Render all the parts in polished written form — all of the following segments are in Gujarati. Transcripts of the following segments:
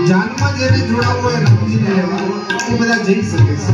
જાનમાં જેને જોડાવું હોય રામજીને લેવા એ બધા જઈ શકે છે.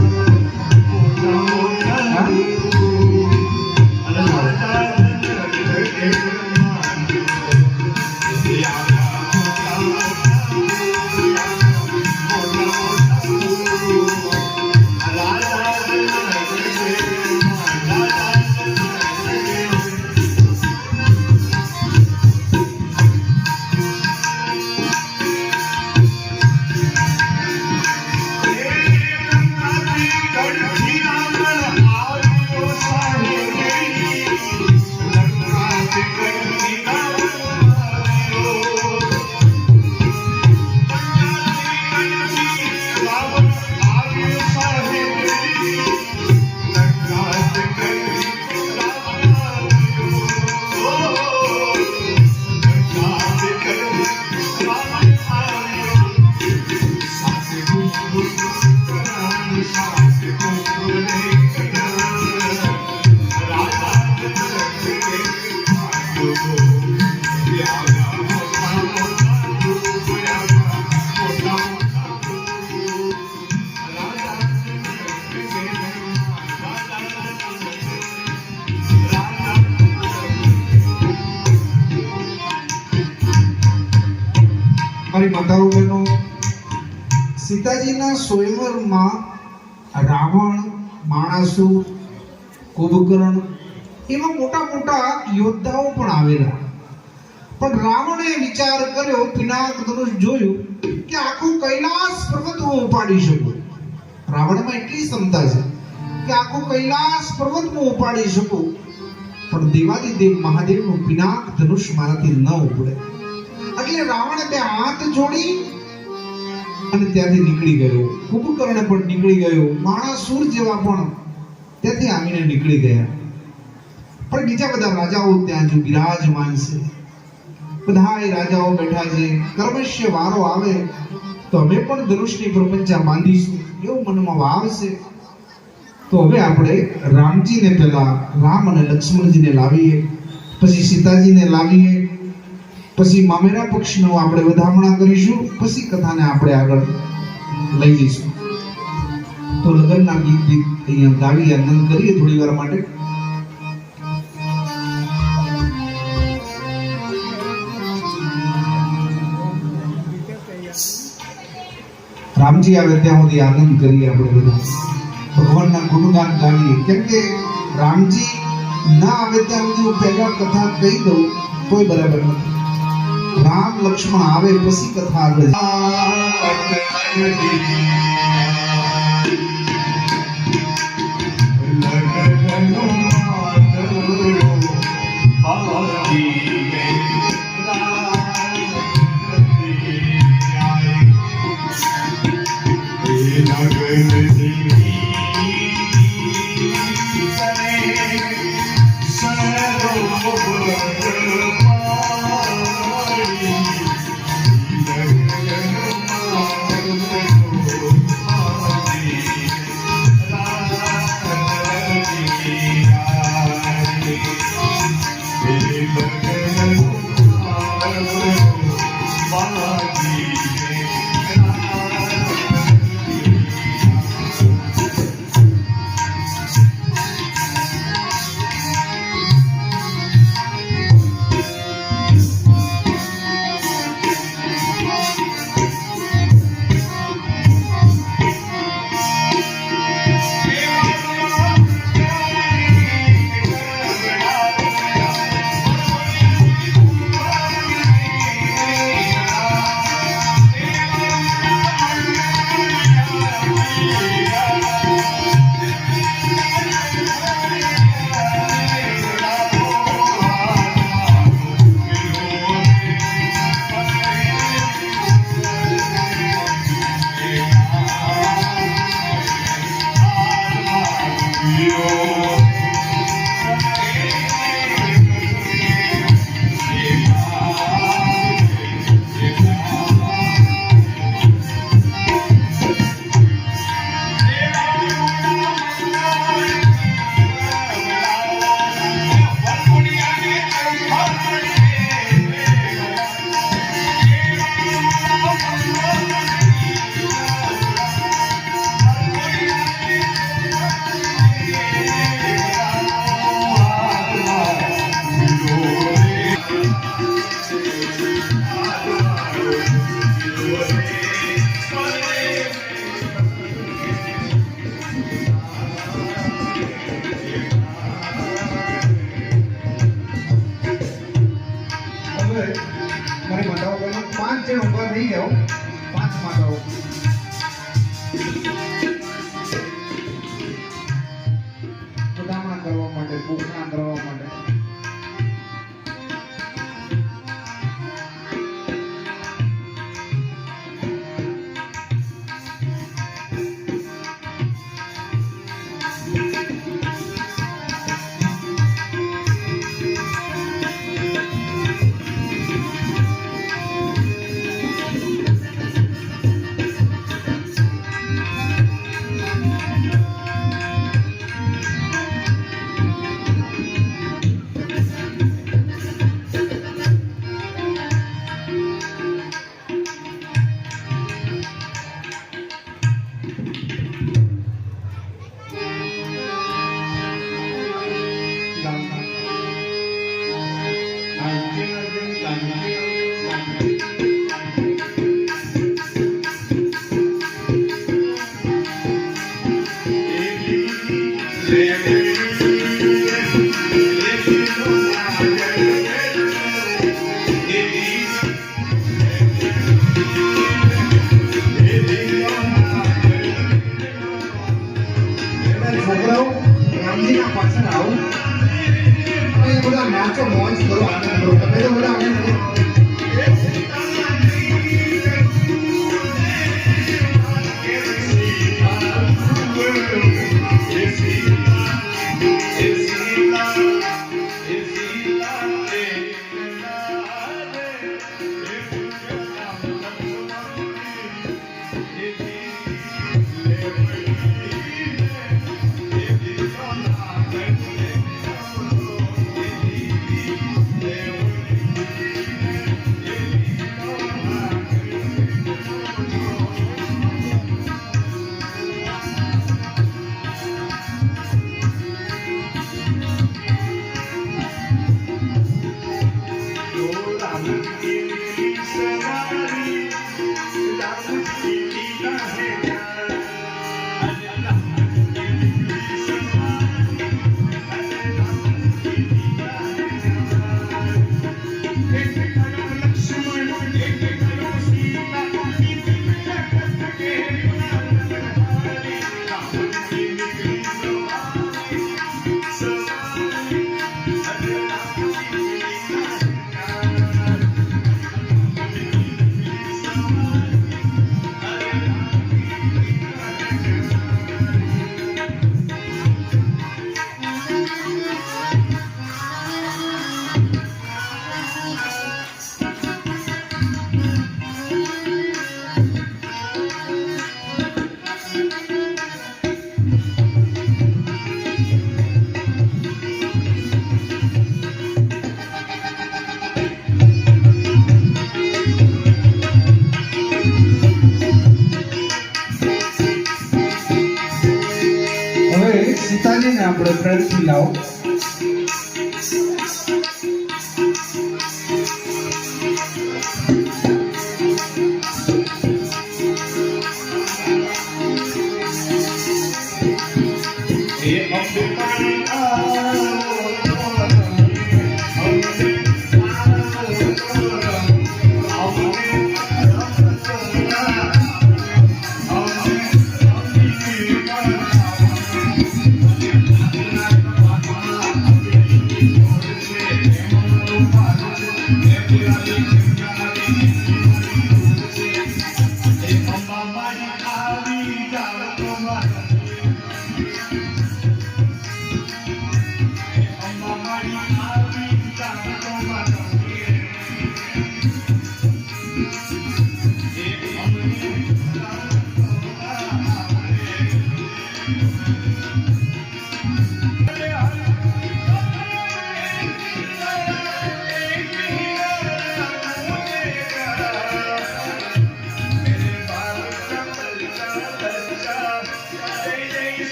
મારી માતાઓ બહેનો, સીતાજીના સ્વયંવરમાં રાવણ, માણાસુર, કુંભકર્ણ એવા મોટા મોટા યોદ્ધાઓ પણ આવેલા. પણ રાવણે વિચાર કર્યો, પિનાક ધનુષ જોયું કે આખું કૈલાસ પર્વત હું ઉપાડી શકું. રાવણમાં એટલી ક્ષમતા છે કે આખું કૈલાસ પર્વત હું ઉપાડી શકું, પણ દેવાદિદેવ મહાદેવનું પિનાક ધનુષ મારાથી ન ઉપડે. એટલે રાવણે બે હાથ જોડી અને ત્યાંથી નીકળી ગયો. કુંભકર્ણ પણ નીકળી ગયો, માણાસુર જેવા પણ ત્યાંથી આવીને નીકળી ગયા. પણ બીજા બધા રાજાઓ ત્યાં જો બિરાજમાન છે. બધાય રાજાઓ બેઠા છે. કર્મશ્ય વારો આવે તો અમે પણ ધનુષની પ્રપંચા બાંધીશું એવું મનમાં ભાવ છે. તો હવે આપણે રામજીને પહેલા રામ અને લક્ષ્મણજીને લાવીએ, પછી સીતાજીને લાવીએ, પછી મામેરા પક્ષનો આપણે વધામણા કરીશું, પછી કથાને આપણે આગળ લઈ જઈશું. તો લગ્નના ગીત અહીંયા ગાવી આનંદ કરીએ થોડી વાર માટે. રામજી આવે ત્યાં સુધી આનંદ કરીએ આપણે બધા, ભગવાનના ગુણગાન ગાવીએ. કેમ કે રામજી ના આવે ત્યાં સુધી હું પહેલા કથા કહી દઉં તોય બરાબર નથી. રામ લક્ષ્મણ આવે પછી કથા આગળ. મારી માતાઓ બહેનો 5 જણ ઊભા થઈ જાઓ. 5 માતાઓ વધામણા કરવા માટે, પૂર્ણા કરવા માટે. છોકરાઓ રામજીના પાછળ આવો અને બધા નાચો, મોજ કરો, આનંદ કરો. તમે તો બધા આનંદ કરો. સીતાજીને આપણે પ્રેમથી લાવો.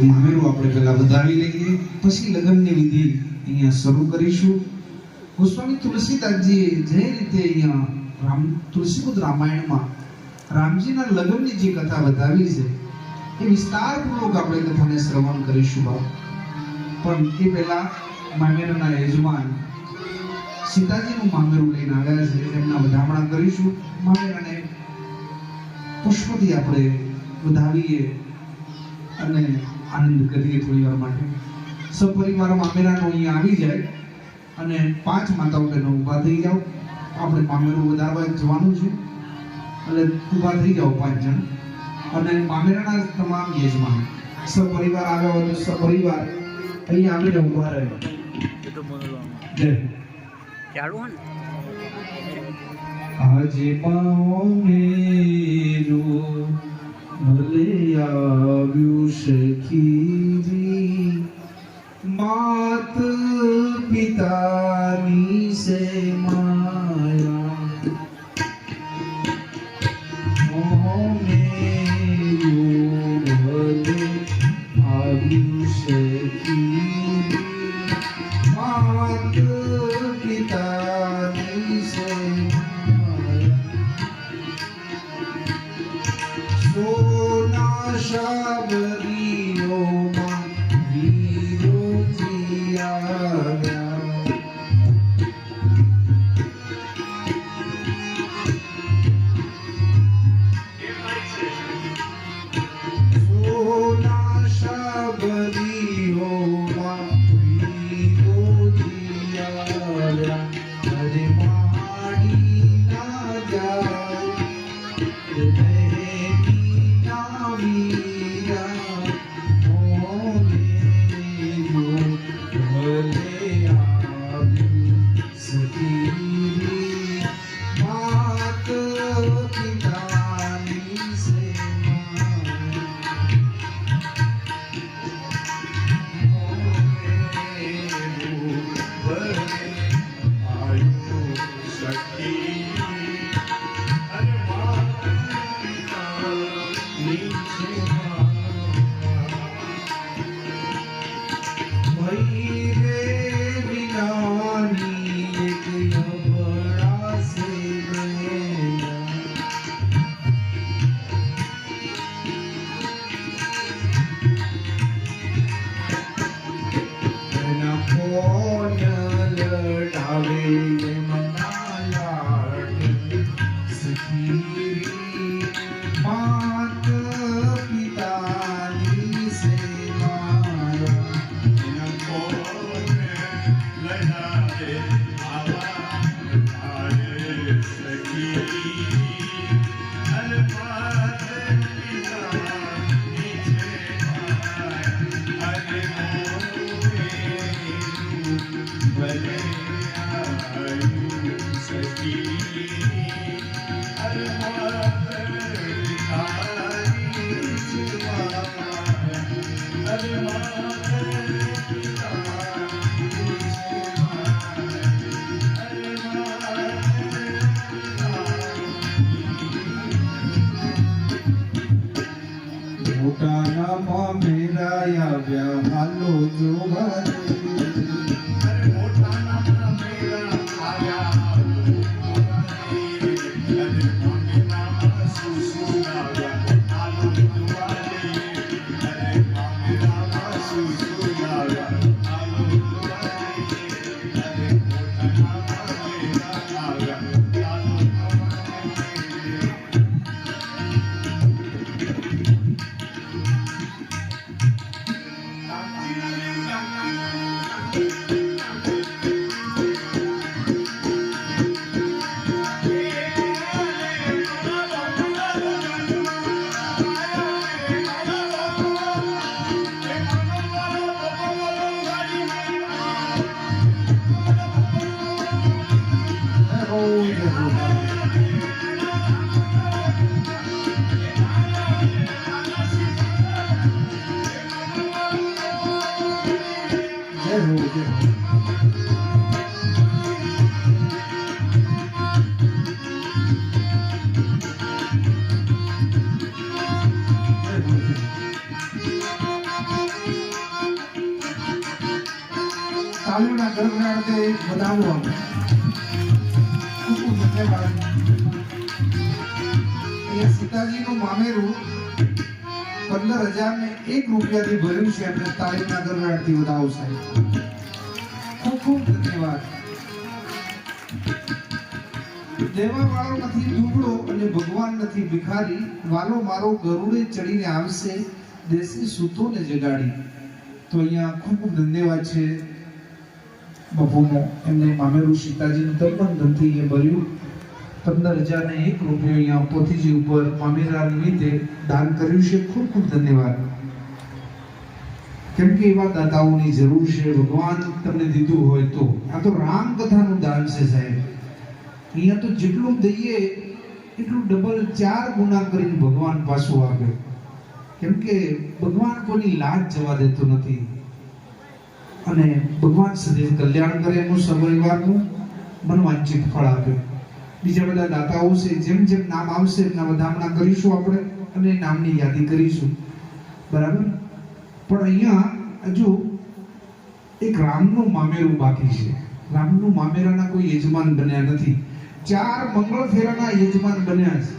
મામેરું આપણે પહેલા વધાવી લઈએ, પછી લગ્નની વિધિ અહીંયા શરૂ કરીશું. ગોસ્વામી તુલસીદાસજીએ જે રીતે અહીંયા તુલસીબુદ્ધ રામાયણમાં રામજીના લગ્નની જે કથા બતાવી છે એ વિસ્તારપૂર્વક આપણે કથાને શ્રવણ કરીશું બાપ. પણ એ પહેલા મામેરાના યજમાન સીતાજીનું મામેરું લઈને આવ્યા છે, એમના વધામણા કરીશું. મામેરાને પુષ્પથી આપણે વધાવીએ અને આનંદ કરીએ થોડી વાર માટે. સપરિવાર મામેરાનો અહીંયા આવી જાય અને 5 માતાઓ બહેનો ઊભા થઈ જાઓ. આપણે મામેરું વધારવા જવાનું છે એટલે ઊભા થઈ જાઓ 5 જણ. અને મામેરાના તમામ યજમાન સપરિવાર આવ્યા હોય તો સપરિવાર અહીંયા આવીને ઊભા રહે. જય આજે મામેરું ભલે આવ્યું સખીજી, માત પિતાની સે માયા, મોમેરું ભલે આવ્યું સખીજી, માત પિતાની સે માયા. મોટાનામાં મેરાય આવ્યા હાલો જોવા તાલીના ગરગડાટે વધાવવા ખૂબ ધન્યવાદ. એ સીતાજીનું મામેરું 15,001 રૂપિયાથી ભર્યું છે. આપણે તાલીના ગરગડાટથી વધાવો સાહેબ. ખૂબ ખૂબ ધન્યવાદ. દેવા વાળો નથી દુબળો અને ભગવાન નથી ભિખારી, વાલો મારો ગરુડે ચડીને આવશે દેશી સૂતોને જગાડી. તો અહીંયા ખૂબ ખૂબ ધન્યવાદ છે બપોનો. એમને મામેરું સીતાજીનું તર્પણ ધનથી એ ભર્યું. 15,001 રૂપિયા અહીંયા પોથીજી ઉપર મામેરા નિમિત્તે દાન કર્યું છે. ખૂબ ખૂબ ધન્યવાદ. કેમ કે એવા દાતાઓની જરૂર છે. ભગવાન તમને દીધું હોય તો. આ તો રામ કથાનું દાન છે સાહેબ. અહીંયા તો જેટલું દઈએ એટલું ડબલ 4 ગુણા કરીને ભગવાન પાછું આપે. કેમ કે ભગવાન કોઈની લાજ જવા દેતો નથી અને ભગવાન સદૈવ કલ્યાણ કરે એનું સપરિવારનું મનવાંચિત ફળ આપે. બીજા બધા દાતાઓ છે, જેમ જેમ નામ આવશે એમના વધામણા કરીશું આપણે અને નામની યાદી કરીશું. બરાબર. પણ અહીંયા હજુ એક રામનું મામેરું બાકી છે. રામનું મામેરાના કોઈ યજમાન બન્યા નથી. 4 મંગળ ફેરાના યજમાન બન્યા છે.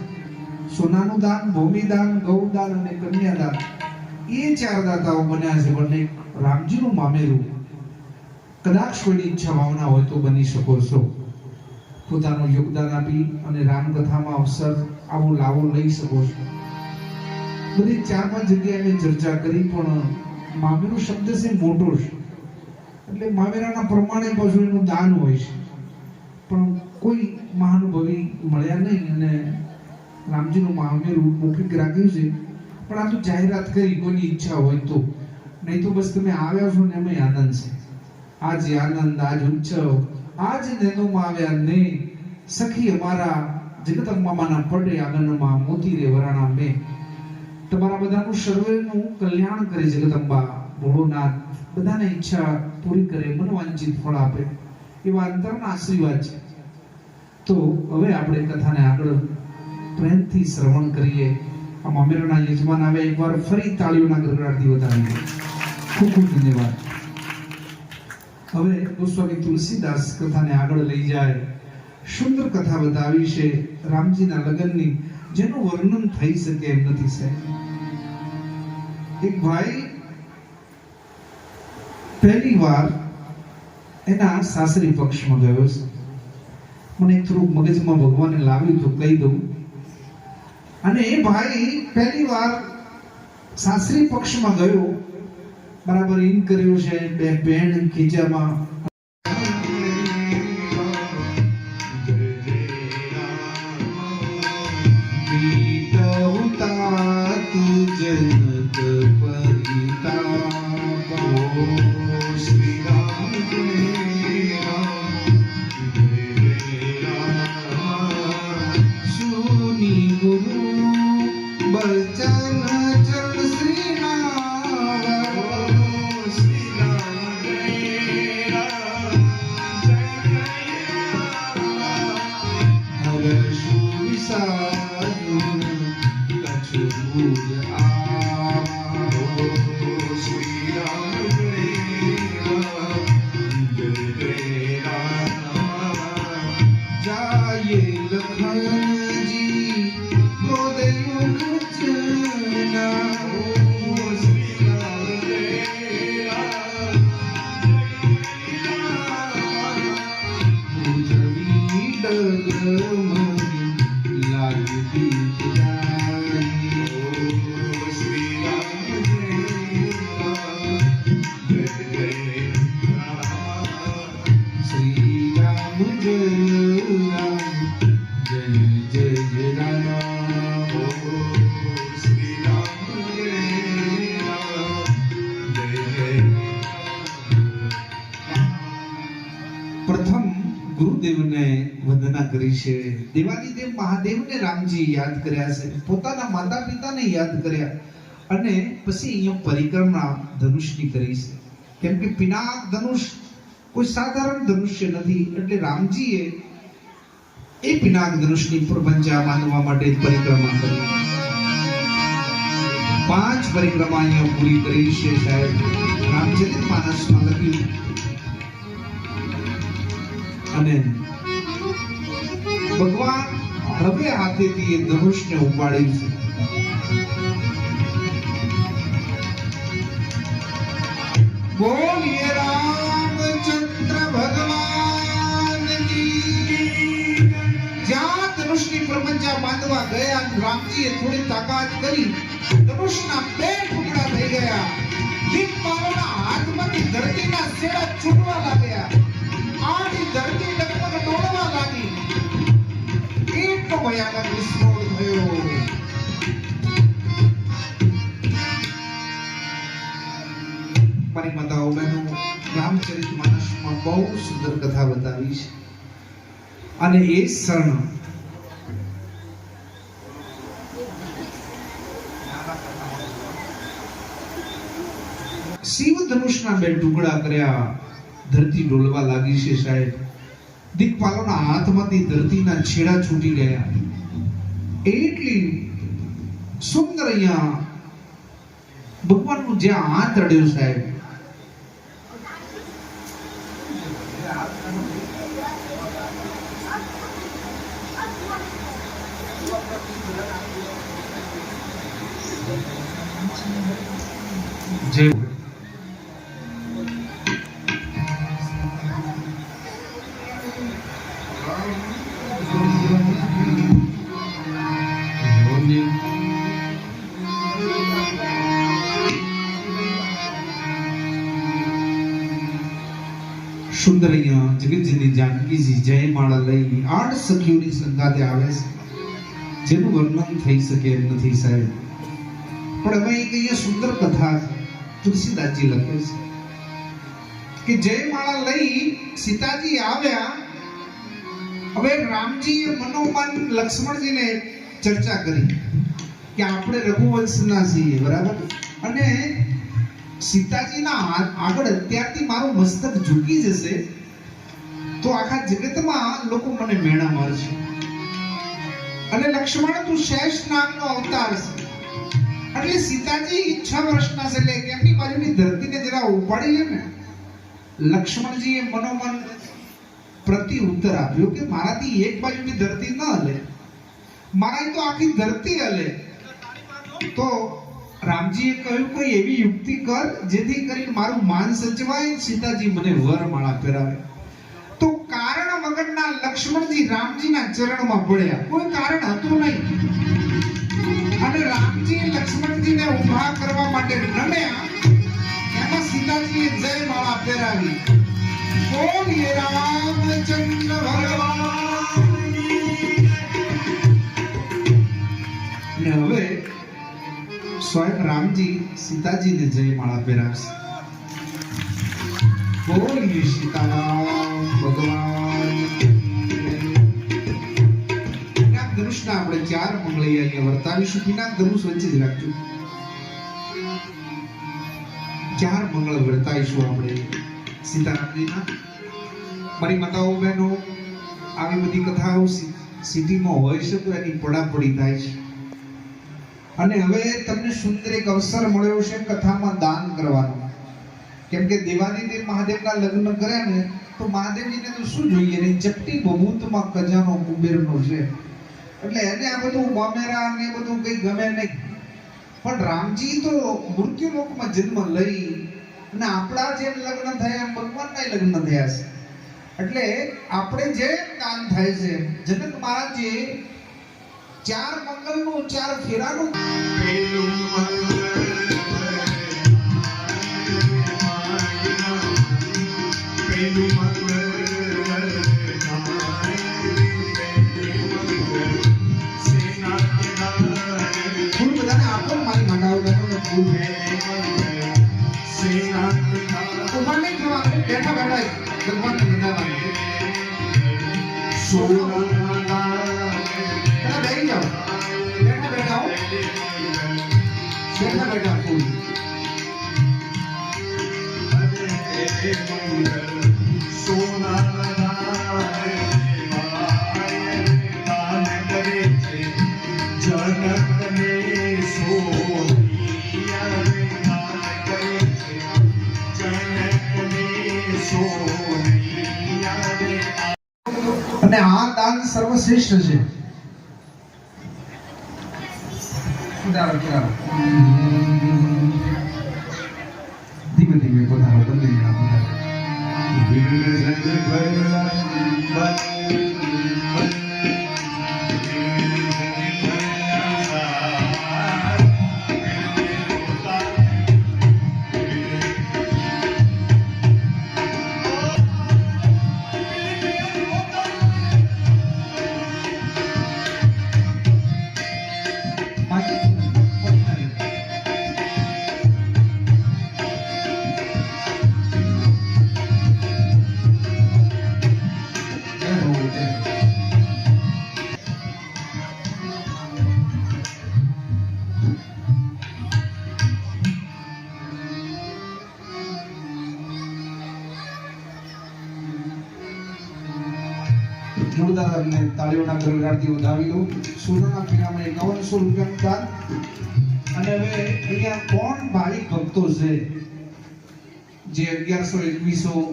સોનાનું દાન, ભૂમિદાન, ગૌદાન અને કન્યાદાન. એ 4 દાતાઓ બન્યા છે. પણ રામજીનું મામેરું કદાચ કોઈની ઈચ્છા ભાવના હોય તો બની શકો છો. પોતાનું યોગદાન આપી અને રામકથામાં અવસર આવો લાવો લઈ શકો છો. બધી 4-5 જગ્યાએ મેં ચર્ચા કરી, પણ મામેરું શબ્દ છે મોટો છે. એટલે મામેરાના પ્રમાણે પાછું એનું દાન હોય છે. પણ કોઈ મહાનુભાવી મળ્યા નહીં અને રામજીનું મહામેરું મૌખિક રાખ્યું છે, પણ આ તો જાહેરાત કરી કોઈની ઈચ્છા હોય તો, નહીં તો બસ તમે આવ્યા છો ને એમાં આનંદ છે. આજ આનંદ, આજ ઉત્સવ, આજ નેનોમાં આવ્યા ને સખી અમારા જગદંબાના પડે આંગણમાં મોતી રે વરાણા મેં. તમારા બધાનું સર્વેનું કલ્યાણ કરે જગદંબા ભોળોનાથ, બધાને ઈચ્છા પૂરી કરે, મનોવાંછિત ફળ આપે, એવા અંતરના આશીર્વાદ છે. તો હવે આપણે કથાને આગળ પ્રેમથી શ્રવણ કરીએ. આ મામેરાના યજમાન આવે, એકવાર ફરી તાળીઓના ગરગડાટથી વધાવીએ. ખૂબ ખૂબ ધન્યવાદ. હવે ગોસ્વામી તુલસીદાસ કથાને આગળ લઈ જાય. સુંદર કથા બતાવી છે રામજીના લગ્નની, જેનું વર્ણન થઈ શકે એમ નથી સાહેબ. એક ભાઈ પહેલી વાર એના સાસરી પક્ષમાં ગયો છે. મને થોડુંક મગજમાં ભગવાને લાવ્યું તો કહી દઉં. અને એ ભાઈ પહેલી વાર સાસરી પક્ષમાં ગયો, બરાબર ઇન કર્યું છે, બે બેન ખીચામાં જનક પરિતાપ શ્રી રામ સુની ગુરુ બચન ચરણ શ્રી ગુરુદેવને વંદના કરી છે. દેવાદિદેવ મહાદેવને રામજી યાદ કર્યા છે, પોતાના માતા પિતાને યાદ કર્યા, અને પછી અહીંયા પરિક્રમા ધનુષની કરી છે. કેમ કે પિનાક ધનુષ કોઈ સાધારણ ધનુષ્ય નથી, એટલે રામજીએ એ પિનાક ધનુષની પ્રપંચા માનવા માટે પરિક્રમા કરી. 5 પરિક્રમા અહીંયા પૂરી કરી છે સાહેબ. રામચરિતમાનસમાં લખ્યું. અને ભગવાન હવે હાથેથી એ ધનુષને ઉપાડ્યું છે. બોલીએ રામચંદ્ર ભગવાન કી. જ્યાં ધનુષની પ્રપંચા બાંધવા ગયા, રામજીએ થોડી તાકાત કરી, ધનુષના 2 ટુકડા થઈ ગયા. દિક્પાલોના હાથમાંથી ધરતીના શેડા છૂટવા લાગ્યા. આની ધરતી ડગમગ ડોળવા લાગી. એટલો ભયાનક વિસ્ફોટ થયો. મારી માતાઓ બહેનો, રામચરિતમાનસમાં બહુ સુંદર કથા બતાવી છે. અને એ ક્ષણ શિવ ધનુષના 2 ટુકડા કર્યા. ધરતી ડોલવા લાગી છે સાહેબ. દિક્પાલોના હાથમાંથી ધરતીના છેડા છૂટી ગયા. એટલી સુંદર અહીંયા ભગવાનનું જ્યાં હાથ અડ્યો સાહેબ, જય સુંદર અહીંયા જગતજનની જાનકીજી જયમાળા લઈ 8 સખીઓની સંગાતે આવે છે. જેનું વર્ણન થઈ શકે એમ નથી સાહેબ. પણ હવે એક અહીંયા સુંદર કથા તુલસીદાસજી લખે છે કે જયમાળા લઈ સીતાજી આવ્યા. હવે રામજીએ મનોમન લક્ષ્મણજીને ચર્ચા કરી કે આપણે રઘુવંશના છીએ, બરાબર, અને સીતાજીના આગળ અત્યારથી મારું મસ્તક ઝૂકી જશે તો આખા જગતમાં લોકો મને મેણા મારશે. અને લક્ષ્મણ તું શેષ નાગનો અવતાર છે. એટલે સીતાજી 6 વર્ષના છે, એટલે એમની બાજુની ધરતીને જરા ઉપાડી લે ને. લક્ષ્મણજીએ મનોમન પ્રતિ ઉત્તર આપ્યો કે મારાથી એક બાજુની ધરતી ન હલે, મારા તો આખી ધરતી હલે. તો રામજીએ કહ્યું કોઈ એવી યુક્તિ કર જેથી કરીને મારું માન સચવાય, સીતાજી મને વરમાળા પહેરાવે. તો કારણ વગરના લક્ષ્મણજી રામજીના ચરણમાં પડ્યા. કોઈ કારણ હતું નહીં. અને રામજી લક્ષ્મણજીને ઊભા કરવા માટે નમ્યા. એમાં સીતાજીએ જયમાળા પહેરાવી. બોલીએ રામચંદ્ર ભગવાનની. ને હવે સ્વયં રામજી સીતાજીને જયમાળા પહેરાવશે. બોલીએ સીતારામ ભગવાન. ધનુષના આપણે 4 મંગળી અહીંયા વર્તાવીશું. પિનાક ધનુષ વચ્ચે જ રાખજો. 4 મંગળ વર્તાવીશું આપણે સીતારામજીના. મારી માતાઓ બહેનો, આવી બધી કથાઓ સિટીમાં હોય છે તો એની પડાપડી થાય છે. અને હવે તમને સુંદર એક અવસર મળ્યો છે કથામાં દાન કરવાનો. કેમ કે દેવાદિદેવ મહાદેવના લગ્ન કર્યા ને તો મહાદેવજીને તો શું જોઈએ, ને ચપટી બબૂતમાં ખજાનો કુબેરનો છે. એટલે એને આ બધું મામેરા ને બધું કઈ ગમે નહીં. પણ રામજી તો મૃત્યુલોકમાં જન્મ લઈ અને આપણા જેમ લગ્ન થયા એમ ભગવાનના લગ્ન થયા છે. એટલે આપણે જેમ દાન થાય છે, જનક મહારાજે 4 મંગલનું 4 ફેરાનું પેલું ફૂલ બધાને આપો. મારી માતાઓ બહેનોને ફૂલ ઉભા નહીં થવાનું, બેઠા બેઠા ભગવાનને વધારવાનું. બેસી જાઓ, બેઠા બેઠા હો, બેઠા બેઠા ફૂલ. અને આ દાન સર્વશ્રેષ્ઠ છે. ધીમે ધીમે પોતાનો બંને જોરદાર અમને તાળીઓના ગરગડાટથી વધાવી દો. સોનાના પીણામાં 5100 રૂપિયાનું દાન. અને હવે અહીંયા કોણ ભાવિક ભક્તો છે જે 1100-2100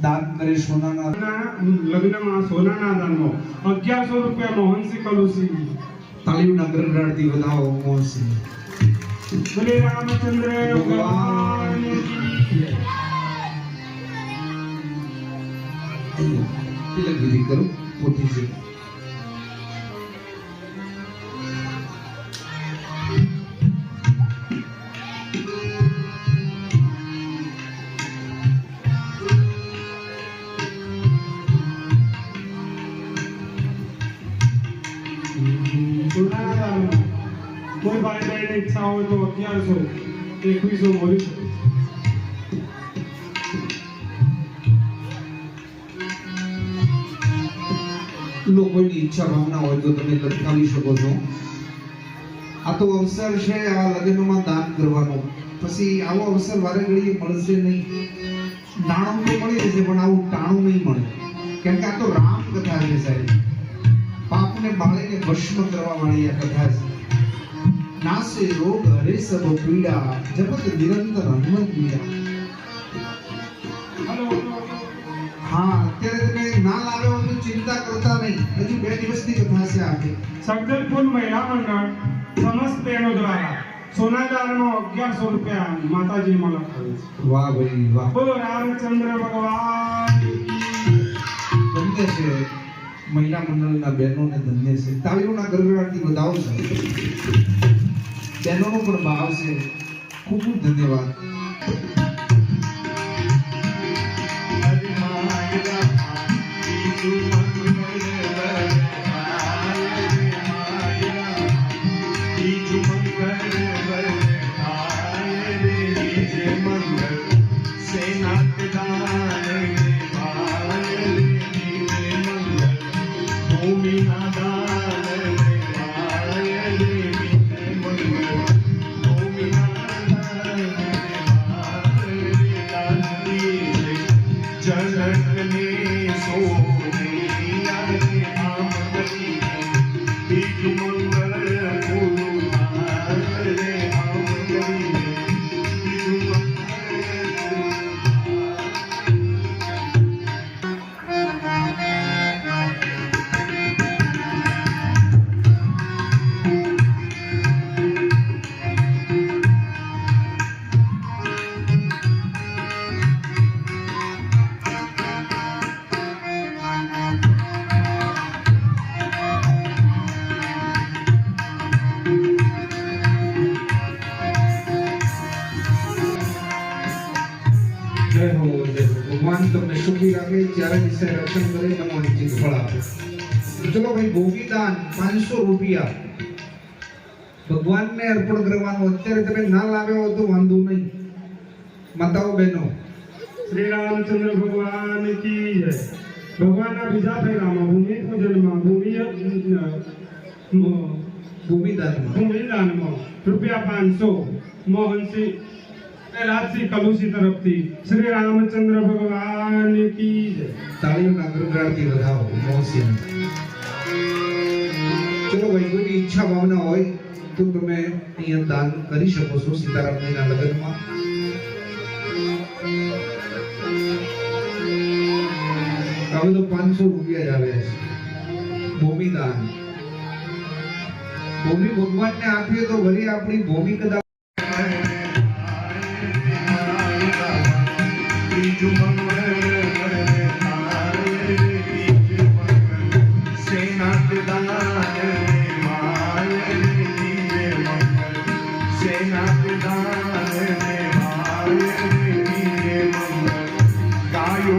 દાન કરે સોનાના લગ્નમાં સોનાના દાનમાં 1100 રૂપિયા મોહનસિંહ કલુસી. તાળીઓના ગરગડાટથી વધાવો મોહનસિંહ. બોલે રામચંદ્ર ભગવાન કી. તિલક વિધિ કરો પોતી છે. સોના કોઈ ભાઈ બહેન ઈચ્છા હોય તો 1100 2100 મળી શકે. લોકોની ઈચ્છા ભાવના હોય તો તમે લખાવી શકો છો. આ તો અવસર છે આ લગ્નમાં દાન કરવાનો. પછી આવો અવસર વારે ઘડીએ મળશે નહીં. નાણું તો મળી જશે પણ આવું ટાણું નહીં મળે. કેમ કે આ તો રામ કથા છે સાહેબ. પાપને બાળીને ભસ્મ કરવા વાળી આ કથા છે. નાસે રોગ હરે સબ પીડા જગત નિરંતર હનુમંત પીડા. હા, અત્યારે તમે ના લાવ્યો હોય તો ચિંતા કરતા નહીં. હજુ 2 દિવસની કથા છે આખી. સગદલપુર મહિલા મંડળ સમસ્ત બહેનો દ્વારા સોના દાનમાં 1100 રૂપિયા માતાજીને લખાવે છે. વાહ ભાઈ વાહ. બોલો રામચંદ્ર ભગવાન. ધન્ય છે મહિલા મંડળના બહેનોને, ધન્ય છે. તાળીઓના ગરગડાટથી વધાવો છે. બહેનોનો પણ ભાવ છે. ખૂબ ખૂબ ધન્યવાદ. જય હો જય હો. ભગવાન તમને સુખી રાખે, ત્યારે વિશે રક્ષણ કરે, તમારી ચીજ ફળ આપે. ચલો ભાઈ, ભોગીદાન 500 રૂપિયા ભગવાનને અર્પણ કરવાનું. અત્યારે તમે ના લાવ્યો હોય તો વાંધો નહીં. માતાઓ બહેનો, શ્રી રામચંદ્ર ભગવાન કી જય. ભગવાનના બીજા ફેરામાં ભૂમિ પૂજનમાં ભૂમિદાનમાં ભૂમિદાનમાં રૂપિયા 500 મોહનસિંહ રાજસિંહ કલુસી તરફથી શ્રી રામચંદ્ર ભગવાન કી જય. તાળીઓના ગરગડાટથી વધાવો મોહસિંહ. ચલો ભાઈ, કોઈની ઈચ્છા ભાવના હોય તો તમે અહીંયા દાન કરી શકો છો સીતારામજીના લગ્નમાં. હવે તો 500 રૂપિયા જ આવે છે. ભૂમિદાન. ભૂમિ ભગવાનને આપીએ તો વળી આપણી ભૂમિ કદાચ ગાયો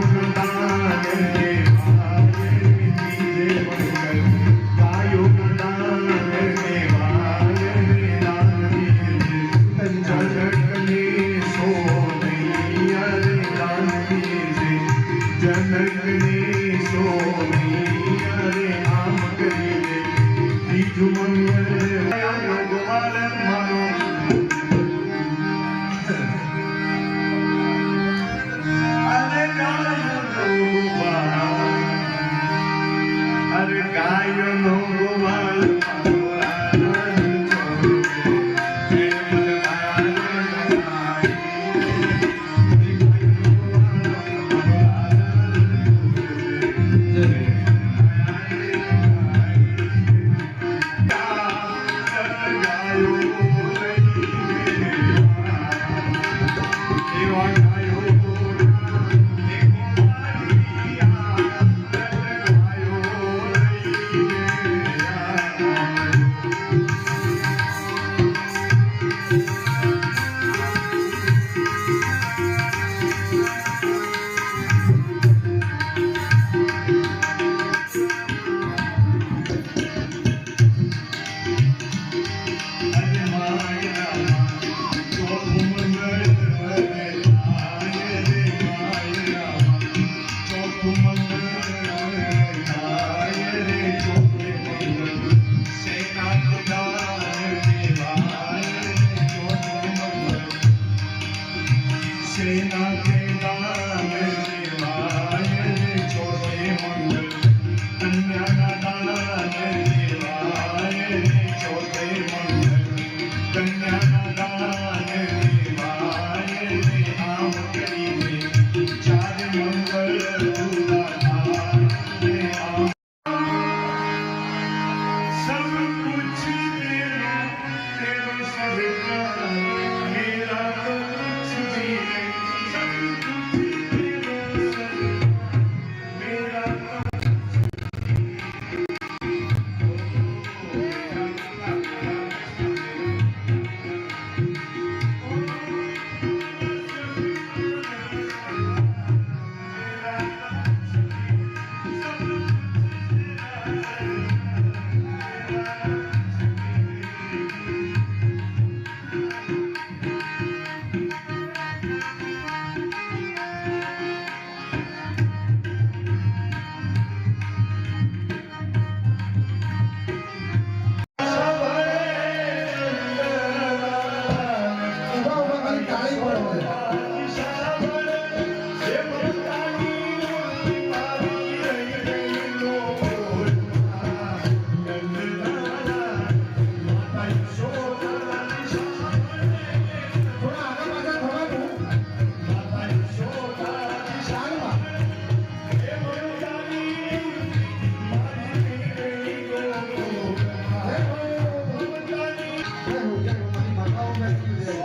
Hãy subscribe cho kênh Ghiền Mì Gõ để không bỏ lỡ